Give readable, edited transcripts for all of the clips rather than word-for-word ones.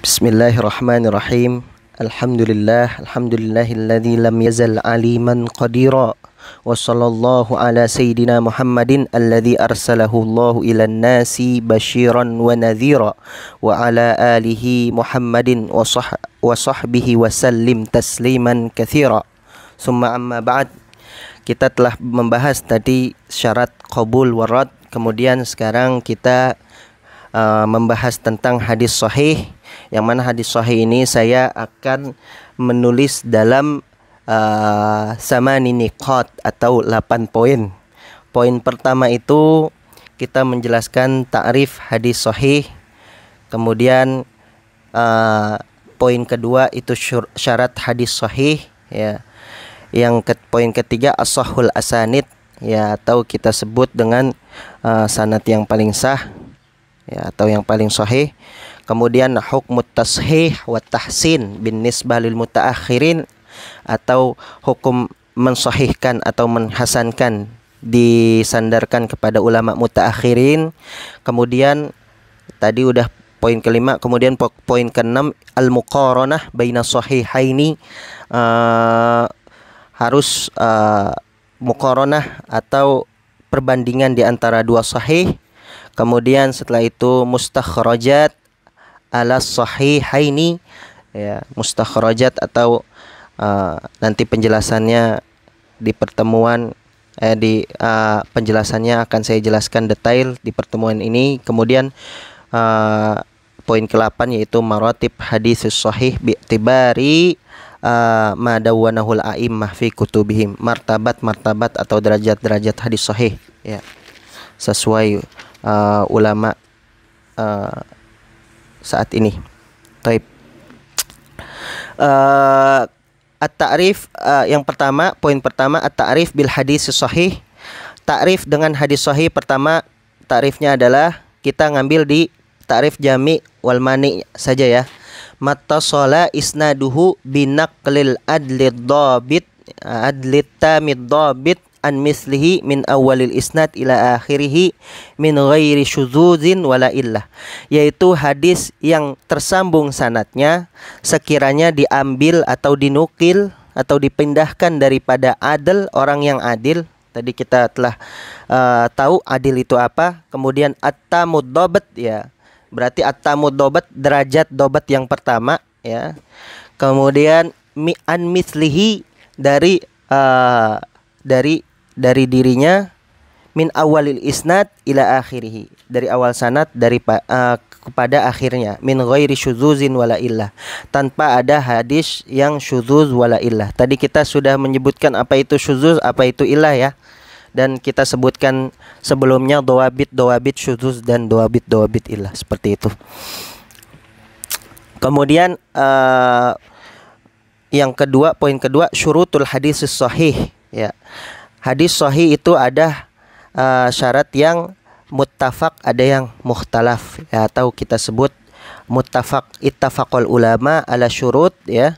Bismillahirrahmanirrahim. Alhamdulillahilladzi lam yazal aliman qadira. Wa sallallahu ala sayyidina Muhammadin alladzi arsalahu Allahu ilan nasi basyiran wa nadhira wa ala alihi Muhammadin wa sahbihi wa sallim tasliman katsira. Summa amma ba'd. Kita telah membahas tadi syarat qabul warad. Kemudian sekarang kita membahas tentang hadis sahih, yang mana hadis sahih ini saya akan menulis dalam samani niqat atau 8 poin. Poin pertama itu kita menjelaskan ta'rif hadis sahih. Kemudian poin kedua itu syarat hadis sahih, ya. Poin ketiga as-sahhul asanid, ya, atau kita sebut dengan sanad yang paling sah, ya, atau yang paling sahih. Kemudian hukmut tashih wa tahsin bin nisbah lil mutaakhirin, atau hukum mensahihkan atau menhasankan disandarkan kepada ulama mutaakhirin. Kemudian tadi udah poin kelima. Kemudian poin keenam al-muqaranah baina sahihaini, harus muqaranah atau perbandingan di antara dua sahih. Kemudian setelah itu mustakhrajat ala sahihaini, ya, mustakhrajat atau nanti penjelasannya di pertemuan penjelasannya akan saya jelaskan detail di pertemuan ini. Kemudian poin ke-8 yaitu maratib hadis sahih bi'tibari ma dawwanahul a'immah fi kutubihim, martabat atau derajat hadis sahih, ya, sesuai ulama saat ini. Taib. At-ta'rif, yang pertama, poin pertama, at-ta'rif bil hadis sahih. Ta'rif dengan hadis sahih, pertama ta'rifnya adalah kita ngambil di ta'rif jami' wal mani' saja, ya. Mattasala isnaduhu binaqlil adlid dhabit adlit tamid dhabit an mislihi min awalil isnad ila akhirih min ghairi syudzuzin wala illah, yaitu hadis yang tersambung sanadnya sekiranya diambil atau dinukil atau dipindahkan daripada adil, orang yang adil. Tadi kita telah tahu adil itu apa. Kemudian at-tamud dhabat, ya, berarti at-tamud dhabat derajat dhabat yang pertama, ya. Kemudian an mislihi dari dirinya, min awalil isnad ila akhirih, dari awal sanad kepada akhirnya, min ghairi syudzuzin wala illah, tanpa ada hadis yang syudzuz wala illah. Tadi kita sudah menyebutkan apa itu syudzuz, apa itu illah, ya, dan kita sebutkan sebelumnya dawabit syudzuz dan dawabit illah, seperti itu. Kemudian yang kedua, poin kedua, syurutul hadis sahih, ya. Hadis sahih itu ada syarat yang muttafaq, ada yang mukhtalaf, ya, atau kita sebut muttafaq. Ittafaqul ulama ala syurut, ya.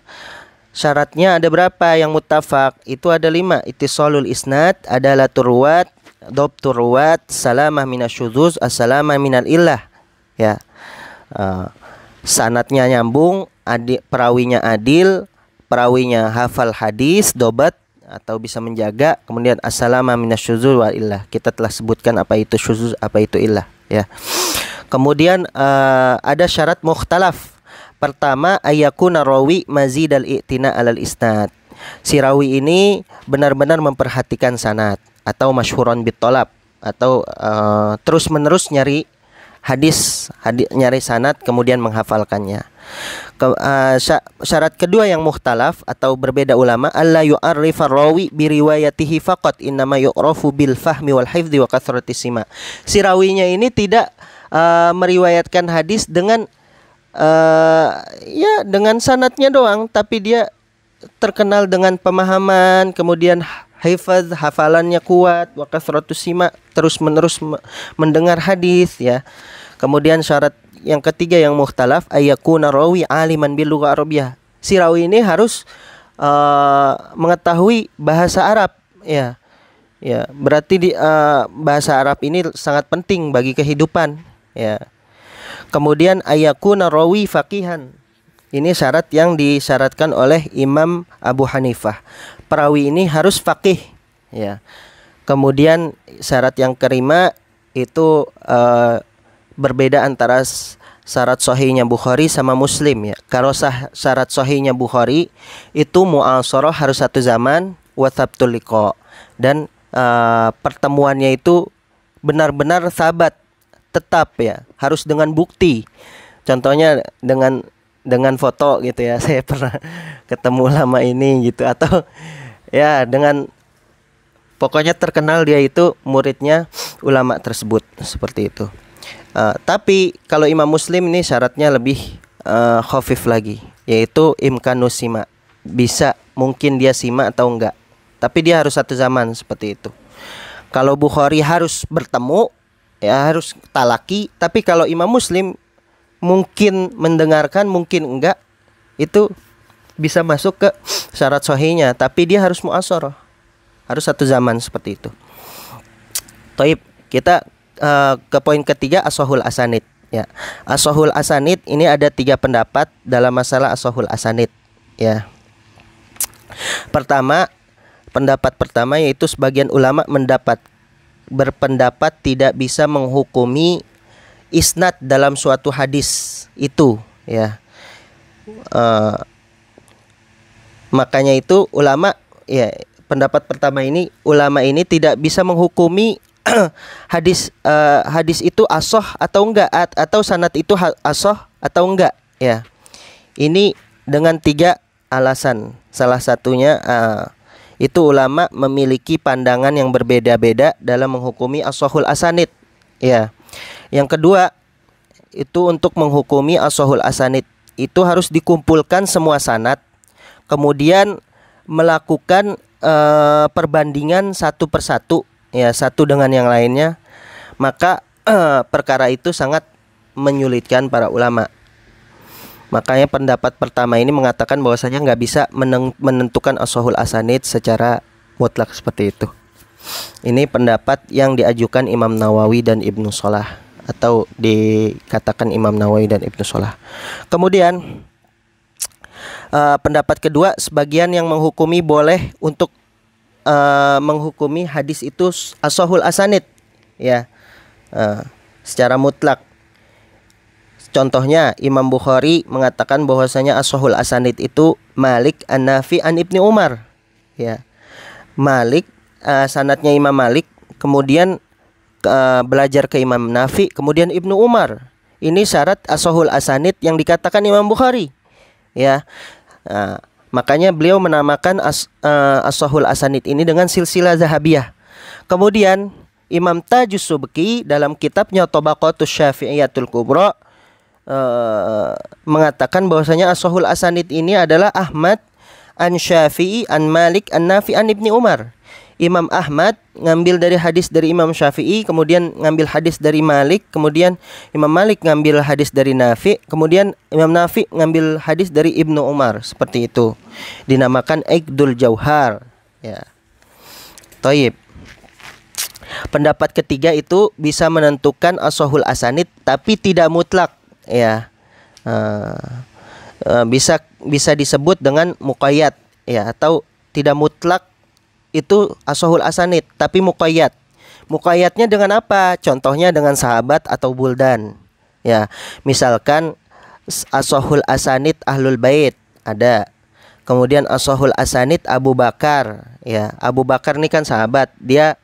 Syaratnya ada berapa yang muttafaq? Itu ada 5. Ittisalul isnad, adalatur ruwat, dhabtur ruwat, salamah minasyudzuz, assalamah minal illah, ya. Sanadnya nyambung, perawinya adil, perawinya hafal hadis, dobat atau bisa menjaga, kemudian assalama minasyudzuz wal illah. Kita telah sebutkan apa itu syudzuz, apa itu illah, ya. Kemudian ada syarat mukhtalaf. Pertama, ayyakuna rawi mazidal i'tina alal isnad. Si rawi ini benar-benar memperhatikan sanad, atau masyhuron bitolab, atau terus-menerus nyari hadis, nyari sanad kemudian menghafalkannya. Syarat kedua yang mukhtalaf atau berbeda ulama, alla yu'arrifa rawi biriwayatihi faqat, innama yu'rafu bil fahmi wal hifdzi wa kathrati sima. Si rawinya ini tidak meriwayatkan hadis dengan ya, dengan sanadnya doang, tapi dia terkenal dengan pemahaman, kemudian hifadz, hafalannya kuat, wa kathratu sima, terus-menerus mendengar hadis, ya. Kemudian syarat yang ketiga yang mukhtalaf, ayyakuna rawi aliman bil lugha arabiyyah. Si rawi ini harus mengetahui bahasa Arab, ya. Ya, berarti bahasa Arab ini sangat penting bagi kehidupan, ya. Kemudian ayakuna rawi faqihan. Ini syarat yang disyaratkan oleh Imam Abu Hanifah. Perawi ini harus faqih, ya. Kemudian syarat yang kelima itu berbeda antara syarat sahihnya Bukhari sama Muslim, ya. Kalau syarat sahihnya Bukhari itu mu'asharah, harus satu zaman, wa tsabtul liqa, dan pertemuannya itu benar-benar sabat, tetap, ya, harus dengan bukti. Contohnya dengan foto gitu, ya, saya pernah ketemu ulama ini gitu, atau ya dengan pokoknya terkenal dia itu muridnya ulama tersebut, seperti itu. Tapi kalau Imam Muslim ini syaratnya lebih khafif lagi, yaitu imkanus sima, bisa mungkin dia sima atau enggak, tapi dia harus satu zaman, seperti itu. Kalau Bukhari harus bertemu, ya harus talaki, tapi kalau Imam Muslim mungkin mendengarkan, mungkin enggak, itu bisa masuk ke syarat sahihnya, tapi dia harus mu'asharah, harus satu zaman, seperti itu. Taib, kita ke poin ketiga, ashahul asanid, ya. Ashahul asanid ini ada 3 pendapat dalam masalah ashahul asanid, ya. Pendapat pertama yaitu sebagian ulama berpendapat tidak bisa menghukumi isnad dalam suatu hadis itu, ya. Makanya itu ulama, ya, pendapat pertama ini, ulama ini tidak bisa menghukumi hadis itu ashah atau enggak, atau sanad itu ashah atau enggak, ya. Ini dengan 3 alasan. Salah satunya itu ulama memiliki pandangan yang berbeda-beda dalam menghukumi ashahul asanid, ya. Yang kedua, itu untuk menghukumi ashahul asanid itu harus dikumpulkan semua sanad, kemudian melakukan perbandingan satu persatu, ya, satu dengan yang lainnya. Maka perkara itu sangat menyulitkan para ulama. Makanya pendapat pertama ini mengatakan bahwasanya nggak bisa menentukan ashahul asanid secara mutlak seperti itu. Ini pendapat yang diajukan Imam Nawawi dan Ibnu Shalah, atau dikatakan Imam Nawawi dan Ibnu Shalah. Kemudian pendapat kedua, sebagian yang menghukumi boleh untuk menghukumi hadis itu ashahul asanid, ya, secara mutlak. Contohnya Imam Bukhari mengatakan bahwasanya ashahul asanid itu Malik an-Nafi an Ibni Umar, ya. Malik, sanadnya Imam Malik, kemudian belajar ke Imam Nafi, kemudian Ibnu Umar. Ini syarat ashahul asanid yang dikatakan Imam Bukhari, ya. Makanya beliau menamakan ashahul asanid ini dengan silsilah zahabiyah. Kemudian Imam Tajus Subki dalam kitabnya Tabaqatus Syafi'iyatul Kubra mengatakan bahwasanya ashahul asanid ini adalah Ahmad an Syafi'i an Malik an Nafi an Ibni Umar. Imam Ahmad ngambil dari hadis dari Imam Syafi'i, kemudian ngambil hadis dari Malik, kemudian Imam Malik ngambil hadis dari Nafi, kemudian Imam Nafi ngambil hadis dari Ibnu Umar, seperti itu. Dinamakan Iqdul Jauhar, ya. Thayyib. Pendapat ketiga itu bisa menentukan ashahul asanid tapi tidak mutlak, ya. Bisa disebut dengan muqayyad, ya, atau tidak mutlak itu ashahul asanid tapi muqayyad. Muqayyadnya dengan apa? Contohnya dengan sahabat atau buldan, ya. Misalkan ashahul asanid Ahlul Bait ada. Kemudian ashahul asanid Abu Bakar, ya. Abu Bakar ini kan sahabat, dia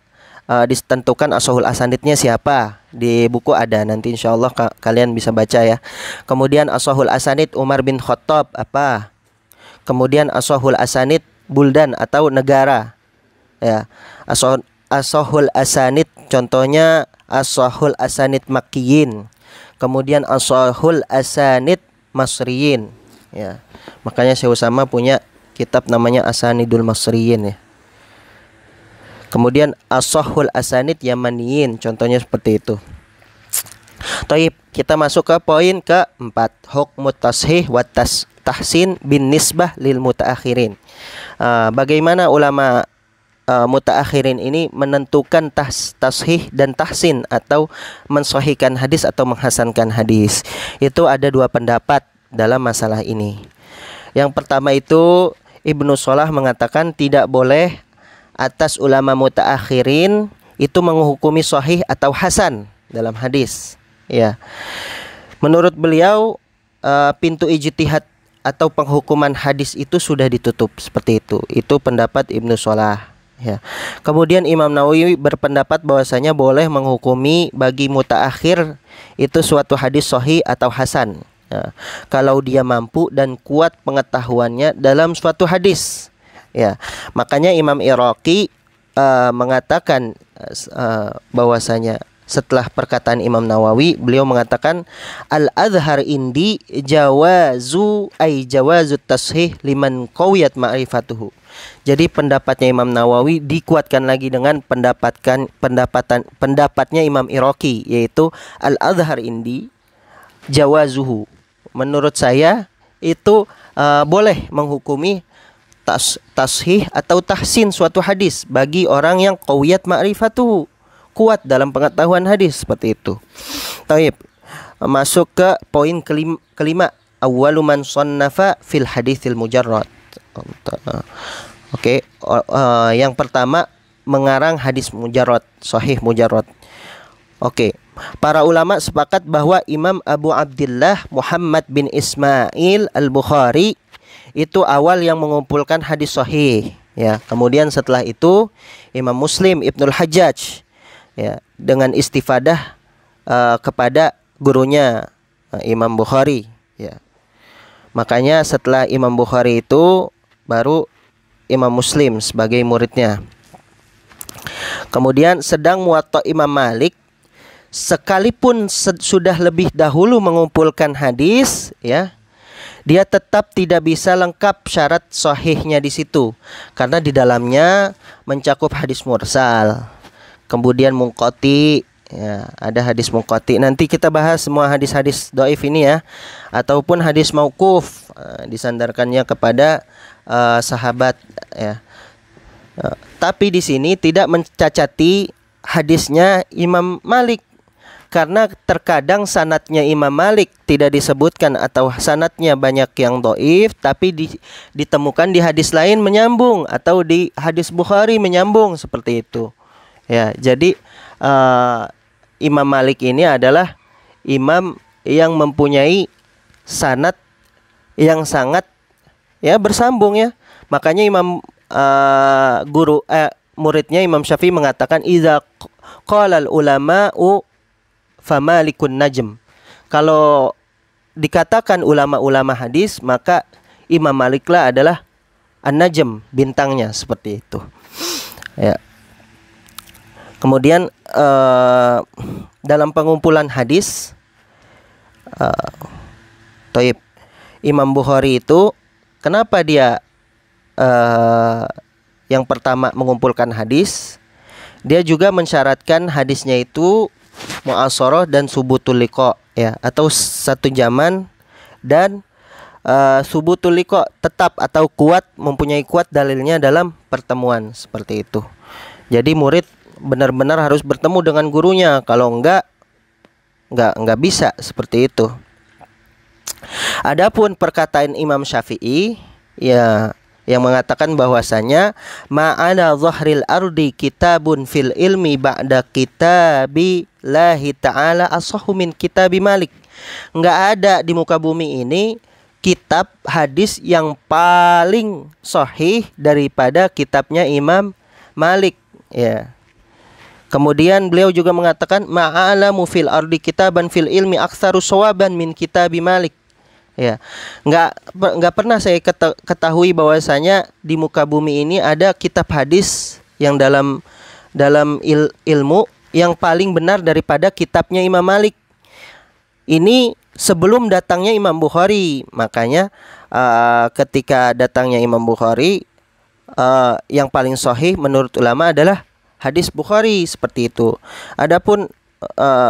ditentukan ashahul asanidnya siapa. Di buku ada, nanti insyaallah kalian bisa baca, ya. Kemudian ashahul asanid Umar bin Khattab apa? Kemudian ashahul asanid buldan atau negara, ya. Ashahul asanid contohnya ashahul asanid Makkiyin, kemudian ashahul asanid Masriyin, ya. Makanya Syekh Utsama punya kitab namanya Asanidul Masriyin, ya. Kemudian ashahul asanid Yamaniyin, contohnya seperti itu. Taib, kita masuk ke poin keempat, hukmut tashih wa tahsin bin nisbah lil mutaakhirin. Bagaimana ulama mutaakhirin ini menentukan tashih dan tahsin atau mensahihkan hadis atau menghasankan hadis. Itu ada dua pendapat dalam masalah ini. Yang pertama itu Ibnu Shalah mengatakan tidak boleh atas ulama mutaakhirin itu menghukumi sahih atau hasan dalam hadis. Ya. Menurut beliau pintu ijtihad atau penghukuman hadis itu sudah ditutup seperti itu. Itu pendapat Ibnu Shalah. Ya. Kemudian Imam Nawawi berpendapat bahwasanya boleh menghukumi bagi mutaakhir itu suatu hadis sahih atau hasan. Ya. Kalau dia mampu dan kuat pengetahuannya dalam suatu hadis. Ya. Makanya Imam Iraqi mengatakan bahwasanya setelah perkataan Imam Nawawi, beliau mengatakan al-adhhar indi jawazu tashih liman qawiyat ma'rifatuhu. Jadi pendapatnya Imam Nawawi dikuatkan lagi dengan pendapatnya Imam Iraqi, yaitu al-adhhar indi jawazuhu. Menurut saya itu boleh menghukumi tashih atau tahsin suatu hadis bagi orang yang qawiyat ma'rifatuhu, kuat dalam pengetahuan hadis seperti itu. Taib. Masuk ke poin kelima, awwalu man sannafa fil haditsil mujarrad. Oke, yang pertama mengarang hadis mujarrad, sahih mujarrad. Oke. Para ulama sepakat bahwa Imam Abu Abdillah Muhammad bin Ismail Al-Bukhari itu awal yang mengumpulkan hadis sahih, ya. Kemudian setelah itu Imam Muslim Ibnul Hajjaj, ya, dengan istifadah kepada gurunya Imam Bukhari, ya. Makanya setelah Imam Bukhari itu baru Imam Muslim sebagai muridnya. Kemudian sedang Muwatta Imam Malik sekalipun sudah lebih dahulu mengumpulkan hadis, ya, dia tetap tidak bisa lengkap syarat sahihnya di situ karena di dalamnya mencakup hadis mursal. Kemudian munqati, ya, ada hadis munqati. Nanti kita bahas semua hadis-hadis dhaif ini, ya, ataupun hadis mauquf, disandarkannya kepada sahabat, ya. Tapi di sini tidak mencacati hadisnya Imam Malik karena terkadang sanadnya Imam Malik tidak disebutkan atau sanadnya banyak yang dhaif, tapi ditemukan di hadis lain menyambung atau di hadis Bukhari menyambung seperti itu. Ya, jadi Imam Malik ini adalah imam yang mempunyai sanad yang sangat, ya, bersambung, ya. Makanya muridnya Imam Syafi'i mengatakan idza qala al ulama'u famalikun najm. Kalau dikatakan ulama-ulama hadis, maka Imam Maliklah adalah an-najm, bintangnya, seperti itu. Ya. Kemudian dalam pengumpulan hadis, Toib, Imam Bukhari itu kenapa dia yang pertama mengumpulkan hadis? Dia juga mensyaratkan hadisnya itu mu'asharah dan subutul liqa, ya, atau satu zaman dan subutul liqa, tetap atau kuat, mempunyai kuat dalilnya dalam pertemuan, seperti itu. Jadi murid benar-benar harus bertemu dengan gurunya, kalau enggak bisa seperti itu. Adapun perkataan Imam Syafi'i, ya, yang mengatakan bahwasanya ma'ala zahril ardi kitabun fil ilmi ba'da kitabillahi ta'ala asahhu min kitabi Malik. Enggak ada di muka bumi ini kitab hadis yang paling sahih daripada kitabnya Imam Malik, ya. Kemudian beliau juga mengatakan ma'alamu fil ardi kitaban fil ilmi aktsaru shawaban min kitabi Malik. Ya, nggak pernah saya ketahui bahwasanya di muka bumi ini ada kitab hadis yang dalam ilmu yang paling benar daripada kitabnya Imam Malik. Ini sebelum datangnya Imam Bukhari. Makanya ketika datangnya Imam Bukhari, yang paling sahih menurut ulama adalah hadis Bukhari, seperti itu. Adapun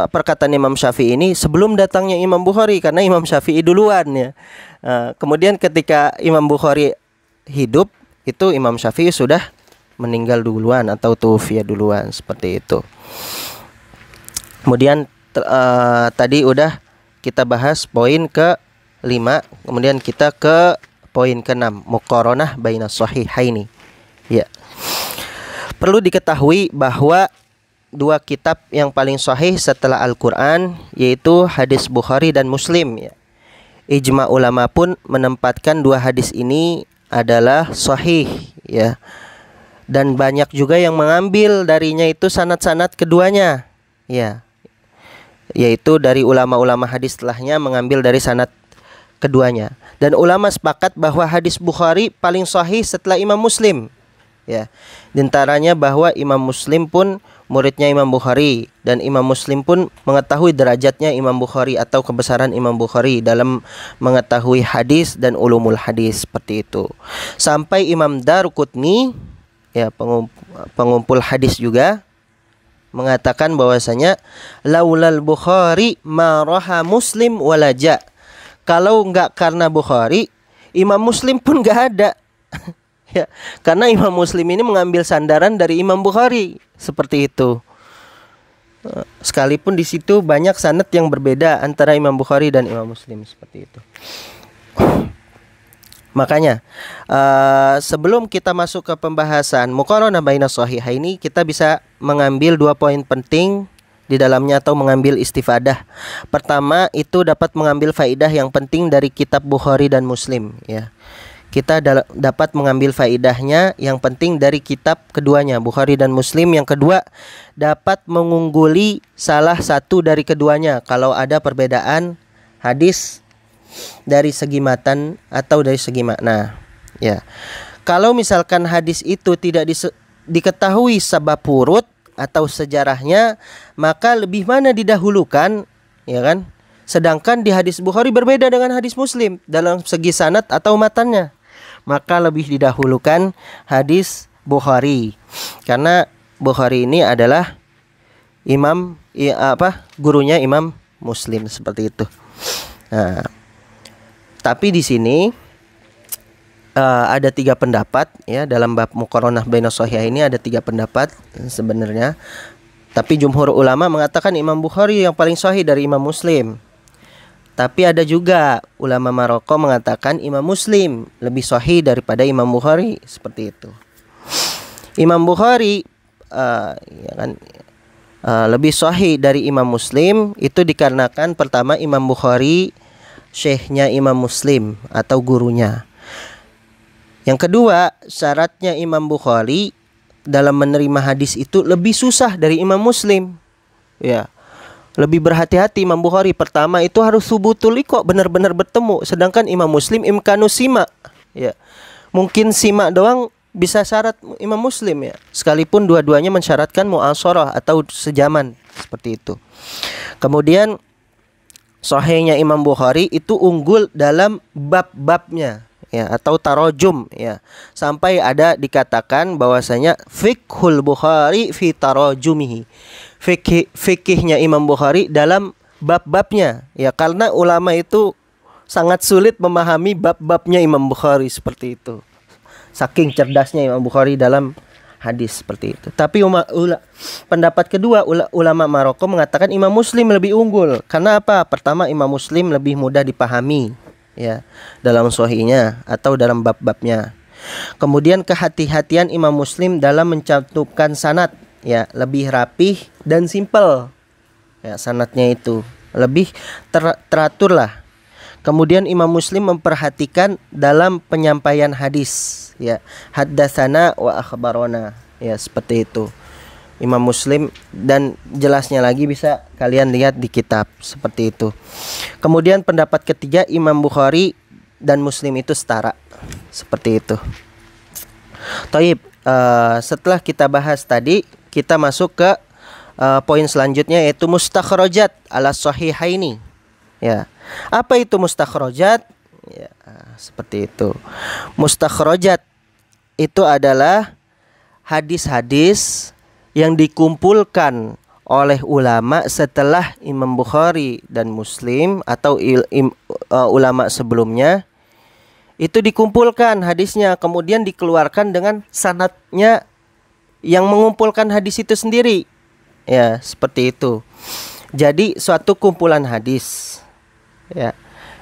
perkataan Imam Syafi'i ini sebelum datangnya Imam Bukhari, karena Imam Syafi'i duluan, ya. Kemudian ketika Imam Bukhari hidup, itu Imam Syafi'i sudah meninggal duluan atau tufiya duluan, seperti itu. Kemudian tadi udah kita bahas poin ke-5, kemudian kita ke poin ke-6, muqaranah baina sahihaini. Ya. Perlu diketahui bahwa dua kitab yang paling sahih setelah Al-Qur'an yaitu hadis Bukhari dan Muslim, ya. Ijma ulama pun menempatkan dua hadis ini adalah sahih, ya. Dan banyak juga yang mengambil darinya itu sanad-sanad keduanya, ya. Yaitu dari ulama-ulama hadis setelahnya mengambil dari sanad keduanya. Dan ulama sepakat bahwa hadis Bukhari paling sahih setelah Imam Muslim, ya. Di antaranya bahwa Imam Muslim pun muridnya Imam Bukhari, dan Imam Muslim pun mengetahui derajatnya Imam Bukhari atau kebesaran Imam Bukhari dalam mengetahui hadis dan ulumul hadis, seperti itu. Sampai Imam Daruqutni, ya, pengumpul hadis juga, mengatakan bahwasanya laulal Bukhari ma raha Muslim walaja. Kalau enggak karena Bukhari, Imam Muslim pun enggak ada. Ya, karena Imam Muslim ini mengambil sandaran dari Imam Bukhari, seperti itu. Sekalipun di situ banyak sanad yang berbeda antara Imam Bukhari dan Imam Muslim, seperti itu. Makanya sebelum kita masuk ke pembahasan muqaranah baina sahihaini, kita bisa mengambil dua poin penting di dalamnya atau mengambil istifadah. Pertama, itu dapat mengambil faidah yang penting dari kitab Bukhari dan Muslim, ya. Kita dapat mengambil faidahnya yang penting dari kitab keduanya, Bukhari dan Muslim. Yang kedua, dapat mengungguli salah satu dari keduanya kalau ada perbedaan hadis dari segi matan atau dari segi makna, ya. Kalau misalkan hadis itu tidak diketahui sebab urut atau sejarahnya, maka lebih mana didahulukan, ya kan? Sedangkan di hadis Bukhari berbeda dengan hadis Muslim dalam segi sanad atau matannya, maka lebih didahulukan hadis Bukhari, karena Bukhari ini adalah gurunya Imam Muslim, seperti itu. Nah, tapi di sini ada 3 pendapat, ya, dalam bab muqaranah baina sahih ini ada 3 pendapat sebenarnya. Tapi jumhur ulama mengatakan Imam Bukhari yang paling sahih dari Imam Muslim. Tapi ada juga ulama Maroko mengatakan Imam Muslim lebih sahih daripada Imam Bukhari, seperti itu. Imam Bukhari lebih sahih dari Imam Muslim itu dikarenakan pertama, Imam Bukhari syekhnya Imam Muslim atau gurunya. Yang kedua, syaratnya Imam Bukhari dalam menerima hadis itu lebih susah dari Imam Muslim, ya. Lebih berhati-hati Imam Bukhari. Pertama itu harus subutul liqa, benar-benar bertemu. Sedangkan Imam Muslim imkanu sima, ya. Mungkin sima doang bisa syarat Imam Muslim, ya. Sekalipun dua-duanya mensyaratkan mu'asharah atau sejaman, seperti itu. Kemudian sahihnya Imam Bukhari itu unggul dalam bab-babnya, ya, atau tarajum, ya. Sampai ada dikatakan bahwasanya fiqhul Bukhari fi tarajumihi. Fikihnya Imam Bukhari dalam bab-babnya, ya, karena ulama itu sangat sulit memahami bab-babnya Imam Bukhari, seperti itu. Saking cerdasnya Imam Bukhari dalam hadis, seperti itu. Tapi pendapat kedua, ulama Maroko mengatakan Imam Muslim lebih unggul. Karena apa? Pertama, Imam Muslim lebih mudah dipahami, ya, dalam sahihnya atau dalam bab-babnya. Kemudian kehati-hatian Imam Muslim dalam mencantumkan sanad, ya, lebih rapih dan simpel, ya, sanadnya itu lebih teratur lah. Kemudian Imam Muslim memperhatikan dalam penyampaian hadis, ya, haddatsana wa akhbarona, ya, seperti itu Imam Muslim, dan jelasnya lagi bisa kalian lihat di kitab, seperti itu. Kemudian pendapat ketiga, Imam Bukhari dan Muslim itu setara, seperti itu. Taib, setelah kita bahas tadi, kita masuk ke poin selanjutnya, yaitu mustakhrajat ala sahihaini, ya. Apa itu mustakhrajat? Ya, seperti itu. Mustakhrajat itu adalah hadis-hadis yang dikumpulkan oleh ulama setelah Imam Bukhari dan Muslim atau ulama sebelumnya. Itu dikumpulkan hadisnya, kemudian dikeluarkan dengan sanadnya yang mengumpulkan hadis itu sendiri. Ya, seperti itu. Jadi suatu kumpulan hadis, ya,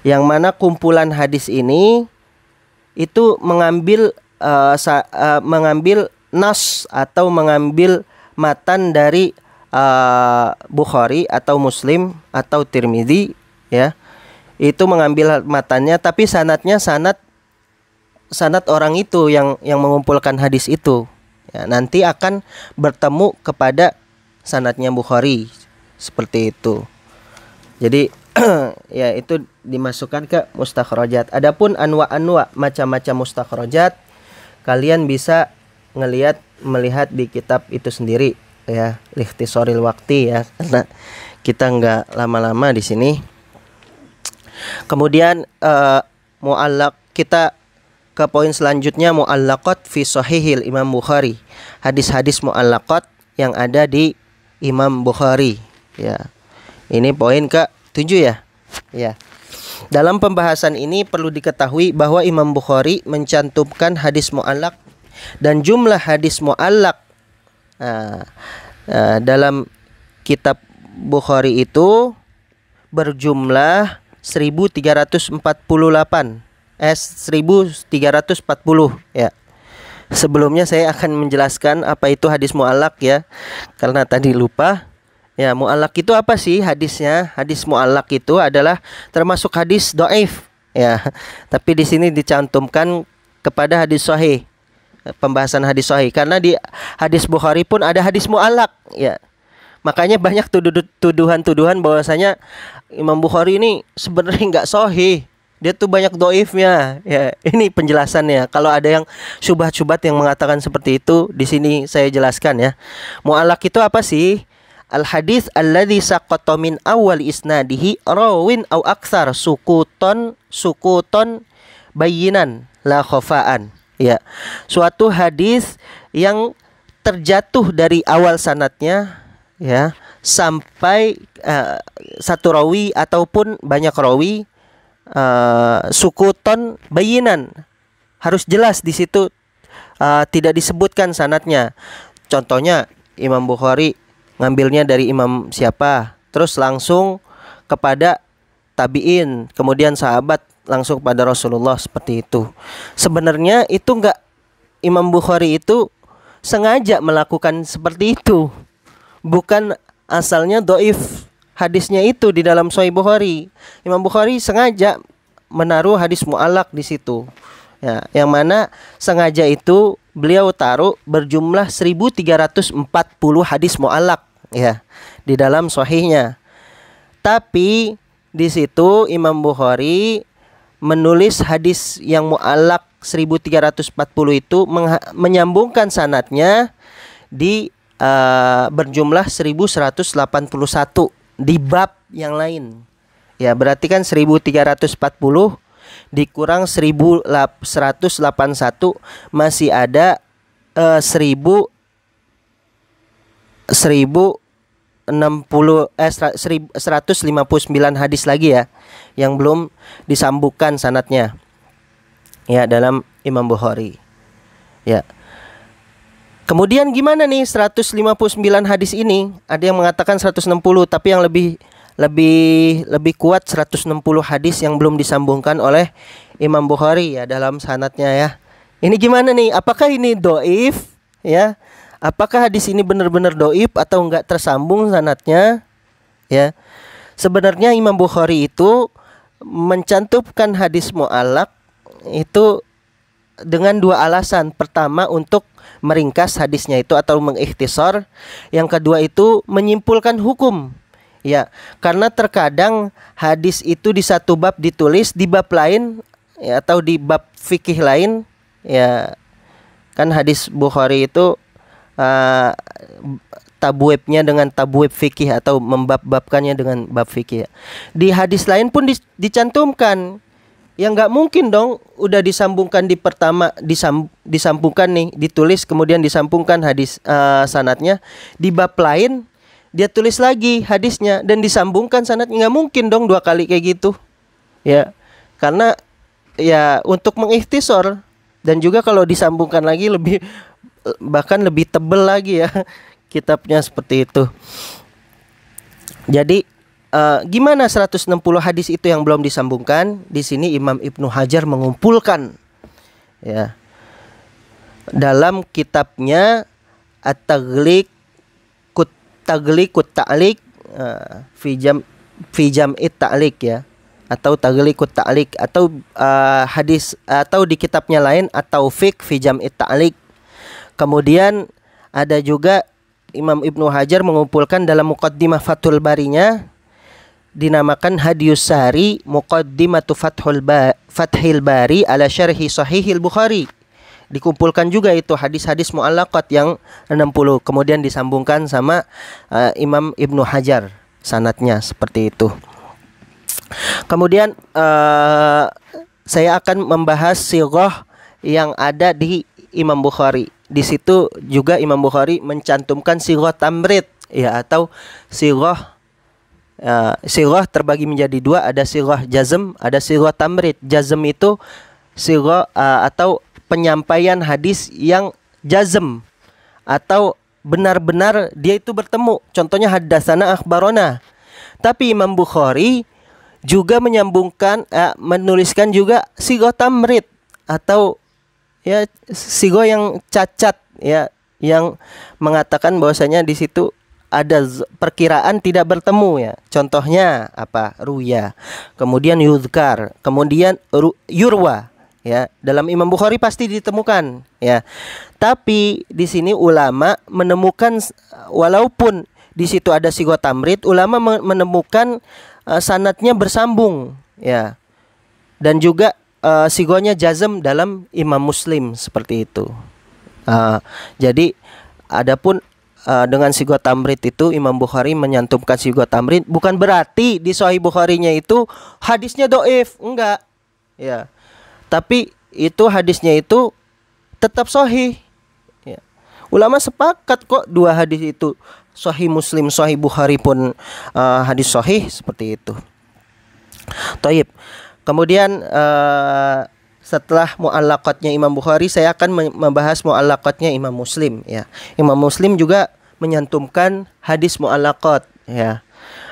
yang mana kumpulan hadis ini itu mengambil mengambil nas atau mengambil matan dari Bukhari atau Muslim atau Tirmidzi, ya. Itu mengambil matannya, tapi sanadnya sanad orang itu yang mengumpulkan hadis itu. Ya, nanti akan bertemu kepada sanadnya Bukhari, seperti itu. Jadi ya itu dimasukkan ke mustakhrajat. Adapun anwa macam-macam mustakhrajat, kalian bisa melihat di kitab itu sendiri, ya, Ikhtisaril Waqti, ya, karena kita nggak lama-lama di sini. Kemudian mu'allaq, kita ke poin selanjutnya, mu'allaqat fi sahihil Imam Bukhari. Hadis-hadis mu'allaqat yang ada di Imam Bukhari, ya. Ini poin ke-7, ya. Ya. Dalam pembahasan ini perlu diketahui bahwa Imam Bukhari mencantumkan hadis mu'allaq dan jumlah hadis mu'allaq dalam kitab Bukhari itu berjumlah 1340, ya. Sebelumnya saya akan menjelaskan apa itu hadis mu'allaq, ya, karena tadi lupa. Ya, mu'allaq itu apa sih hadisnya? Hadis mu'allaq itu adalah termasuk hadis dhaif, ya. Tapi di sini dicantumkan kepada hadis sahih. Pembahasan hadis sahih, karena di hadis Bukhari pun ada hadis mu'allaq, ya. Makanya banyak tuduhan-tuduhan bahwasanya Imam Bukhari ini sebenarnya nggak sahih. Dia tuh banyak dhaifnya, ya. Ini penjelasannya. Kalau ada yang syubhat-syubhat yang mengatakan seperti itu, di sini saya jelaskan, ya. Mu'allaq itu apa sih? Al hadis alladzi saqata min awal isnadihi rawin au aktsar sukuton bayinan la khafaan, ya. Suatu hadis yang terjatuh dari awal sanadnya, ya, sampai satu rawi ataupun banyak rawi, sukuton bayinan, harus jelas di situ, tidak disebutkan sanadnya. Contohnya Imam Bukhari ngambilnya dari imam siapa, terus langsung kepada tabi'in, kemudian sahabat, langsung kepada Rasulullah, seperti itu. Sebenarnya itu enggak, Imam Bukhari itu sengaja melakukan seperti itu. Bukan asalnya dhaif hadisnya itu di dalam Sahih Bukhari. Imam Bukhari sengaja menaruh hadis mu'allaq di situ. Ya, yang mana sengaja itu beliau taruh berjumlah 1340 hadis mu'allaq, ya, di dalam sahihnya. Tapi di situ Imam Bukhari menulis hadis yang mu'allaq 1340 itu menyambungkan sanadnya di berjumlah 1181 di bab yang lain. Ya, berarti kan 1340 dikurang 1181 masih ada 159 hadis lagi, ya, yang belum disambungkan sanadnya, ya, dalam Imam Bukhari, ya. Kemudian gimana nih 159 hadis ini? Ada yang mengatakan 160, tapi yang lebih kuat 160 hadis yang belum disambungkan oleh Imam Bukhari, ya, dalam sanadnya, ya. Ini gimana nih? Apakah ini dhaif, ya? Apakah hadis ini benar-benar dhaif atau enggak tersambung sanadnya? Ya. Sebenarnya Imam Bukhari itu mencantumkan hadis mu'allaq itu dengan dua alasan. Pertama, untuk meringkas hadisnya itu atau mengikhtisar. Yang kedua itu menyimpulkan hukum. Ya, karena terkadang hadis itu di satu bab ditulis, di bab lain, ya, atau di bab fikih lain, ya. Kan hadis Bukhari itu tabwebnya dengan tabweb fikih atau membab-babkannya dengan bab fikih. Di hadis lain pun dicantumkan. Ya nggak mungkin dong udah disambungkan di pertama, disambungkan nih, ditulis kemudian disambungkan hadis sanadnya, di bab lain dia tulis lagi hadisnya dan disambungkan sanadnya. Nggak mungkin dong dua kali kayak gitu, ya. Karena ya untuk mengikhtisar, dan juga kalau disambungkan lagi lebih bahkan lebih tebal lagi ya kitabnya seperti itu. Jadi gimana 160 hadis itu yang belum disambungkan? Di sini Imam Ibnu Hajar mengumpulkan ya dalam kitabnya At-Taghliq Ta'liq fi jam'it ta'liq ya, atau Taghliqut Ta'liq, atau hadis, atau di kitabnya lain At-Taufiq fi jam'it ta'liq. Kemudian ada juga Imam Ibnu Hajar mengumpulkan dalam Muqaddimah Fathul Barinya dinamakan Hadiyus Sari Muqaddimatu Fathil Bari ala Syarhi Sahihil Bukhari. Dikumpulkan juga itu hadis-hadis mu'allaqat yang 60, kemudian disambungkan sama Imam Ibnu Hajar sanadnya seperti itu. Kemudian saya akan membahas sighah yang ada di Imam Bukhari. Di situ juga Imam Bukhari mencantumkan sighah tamrid ya, atau sighah terbagi menjadi dua, ada sighah jazm, ada sighah tamrid. Jazm itu sighah atau penyampaian hadis yang jazm atau benar-benar dia itu bertemu. Contohnya haddatsana akhbarona. Tapi Imam Bukhari juga menyambungkan menuliskan juga sighah tamrid atau ya sighah yang cacat ya, yang mengatakan bahwasanya di situ ada perkiraan tidak bertemu ya. Contohnya apa? Ruya, kemudian yuzkar, kemudian yurwa. Ya, dalam Imam Bukhari pasti ditemukan ya. Tapi di sini ulama menemukan, walaupun di situ ada sighah tamrid, ulama menemukan sanadnya bersambung ya. Dan juga sighahnya jazm dalam Imam Muslim seperti itu. Jadi adapun dengan sighah tamrid itu Imam Bukhari menyantumkan sighah tamrid, bukan berarti di Sahih Bukharinya itu hadisnya dhaif, enggak. Ya. Tapi itu hadisnya itu tetap sahih ya. Ulama sepakat kok dua hadis itu Sahih Muslim, Sahih Bukhari pun hadis sahih seperti itu. Taib. Kemudian setelah mu'allaqatnya Imam Bukhari, saya akan membahas mu'allaqatnya Imam Muslim ya. Imam Muslim juga menyantumkan hadis mu'allaqat ya.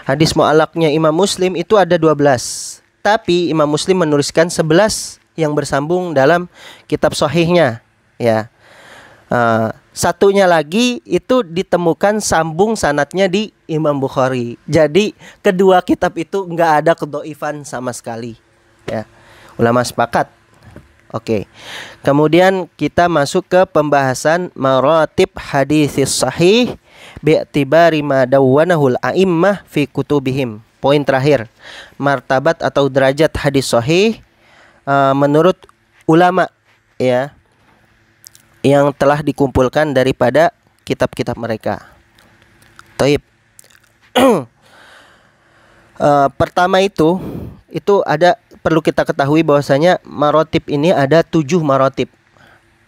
Hadis mu'allaqnya Imam Muslim itu ada 12. Tapi Imam Muslim menuliskan 11 yang bersambung dalam kitab sahihnya ya. Satunya lagi itu ditemukan sambung sanadnya di Imam Bukhari. Jadi kedua kitab itu enggak ada kedhaifan sama sekali ya. Ulama sepakat. Oke. Kemudian kita masuk ke pembahasan maratib hadits sahih bi'tibari ma dawwanahul a'immah fi kutubihim. Poin terakhir, martabat atau derajat hadis sahih menurut ulama ya, yang telah dikumpulkan daripada kitab-kitab mereka. Taib. Pertama itu ada, perlu kita ketahui bahwasanya marotib ini ada 7 marotib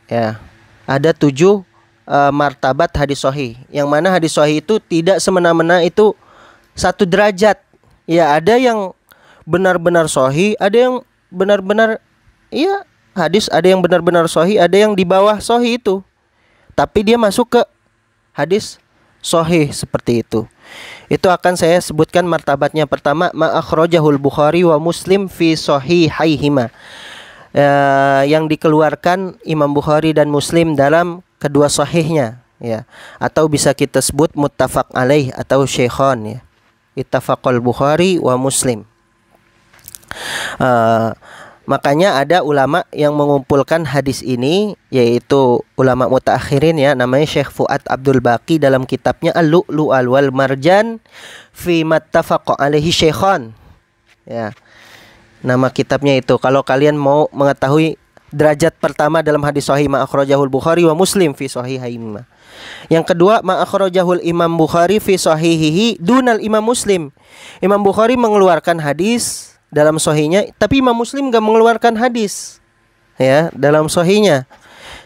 ya. Ada 7 martabat hadis sahih, yang mana hadis sahih itu tidak semena-mena itu satu derajat ya. Ada yang benar-benar sahih, ada yang benar-benar iya hadis, ada yang benar-benar sahih, ada yang di bawah sahih itu, tapi dia masuk ke hadis sahih seperti itu. Itu akan saya sebutkan martabatnya. Pertama, ma akhrajahul Bukhari wa Muslim fi sahihaihima, yang dikeluarkan Imam Bukhari dan Muslim dalam kedua sahihnya ya, atau bisa kita sebut muttafaq alaih atau syaikhan ya. Ittafaqal Bukhari wa Muslim. Makanya ada ulama yang mengumpulkan hadis ini, yaitu ulama mutaakhirin ya, namanya Syekh Fuad Abdul Baqi dalam kitabnya Al-Lu'lu'al wal Marjan fi mattafaqa alaihi syaikhan ya. Nama kitabnya itu. Kalau kalian mau mengetahui derajat pertama dalam hadis sahih, ma akhrajahul Bukhari wa Muslim fi sahihaihima. Yang kedua, ma akhrajahul Imam Bukhari fi sahihihi dunal Imam Muslim. Imam Bukhari mengeluarkan hadis dalam sahihnya, tapi Imam Muslim gak mengeluarkan hadis ya dalam sahihnya.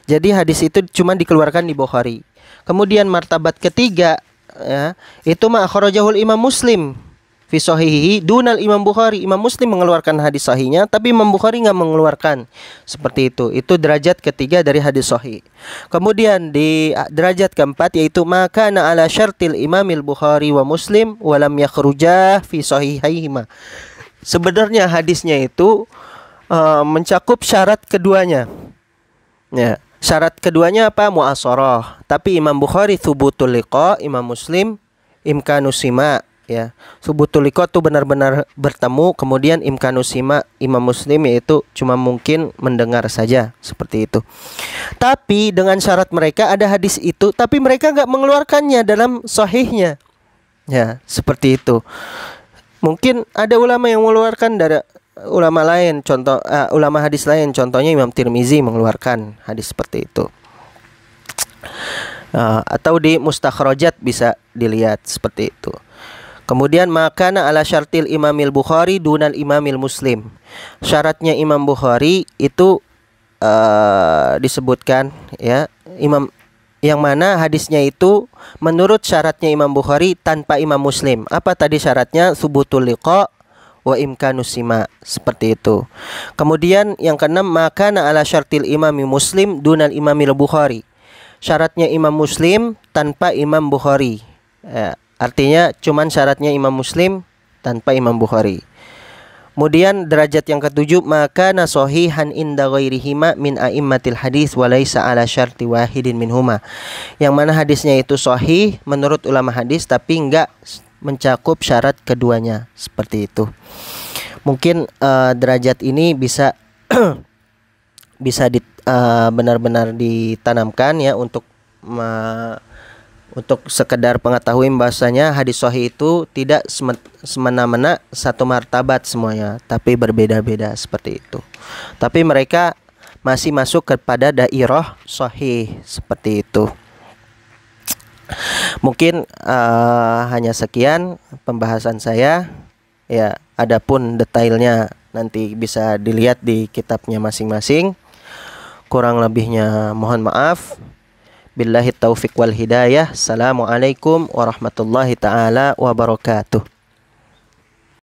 Jadi hadis itu cuma dikeluarkan di Bukhari. Kemudian martabat ketiga ya, itu ma akhrajahul Imam Muslim fi fi sahihi dunal Imam Bukhari. Imam Muslim mengeluarkan hadis sahihnya, tapi Imam Bukhari nggak mengeluarkan. Seperti itu. Itu derajat ketiga dari hadis sahih. Kemudian di derajat keempat yaitu maka na ala syartil Imamil Bukhari wa Muslim walam yakhrujah fi sahihaihima. Sebenarnya hadisnya itu mencakup syarat keduanya. Ya, syarat keduanya apa? Mu'asharah. Tapi Imam Bukhari thubutul liqa, Imam Muslim imkanusima. Ya, thubutul liqa itu benar-benar bertemu. Kemudian imkanusima, Imam Muslim yaitu cuma mungkin mendengar saja, seperti itu. Tapi dengan syarat mereka ada hadis itu, tapi mereka nggak mengeluarkannya dalam sahihnya. Ya, seperti itu. Mungkin ada ulama yang mengeluarkan dari ulama lain, contoh ulama hadis lain, contohnya Imam Tirmizi mengeluarkan hadis seperti itu. Atau di mustakhrajat bisa dilihat seperti itu. Kemudian makana ala syartil Imamil Bukhari dunal Imamil Muslim. Syaratnya Imam Bukhari itu disebutkan ya, Imam yang mana hadisnya itu menurut syaratnya Imam Bukhari tanpa Imam Muslim. Apa tadi syaratnya? Subutul liqa wa imkanusima, seperti itu. Kemudian yang keenam makana ala syartil Imami Muslim dunal Imamil Bukhari. Syaratnya Imam Muslim tanpa Imam Bukhari. Artinya cuman syaratnya Imam Muslim tanpa Imam Bukhari. Kemudian derajat yang ketujuh maka nasohihan inda ghairihima min a'immatil hadis wa laisa ala syarti wahidin minhuma. Yang mana hadisnya itu sahih menurut ulama hadis tapi enggak mencakup syarat keduanya, seperti itu. Mungkin derajat ini bisa bisa benar-benar ditanamkan ya untuk sekedar pengetahuan bahasanya hadis sahih itu tidak semena-mena satu martabat semuanya, tapi berbeda-beda seperti itu. Tapi mereka masih masuk kepada dairah sahih, seperti itu. Mungkin hanya sekian pembahasan saya ya. Adapun detailnya nanti bisa dilihat di kitabnya masing-masing. Kurang lebihnya mohon maaf. Billahi taufiq wal hidayah. Assalamualaikum warahmatullahi taala wabarakatuh.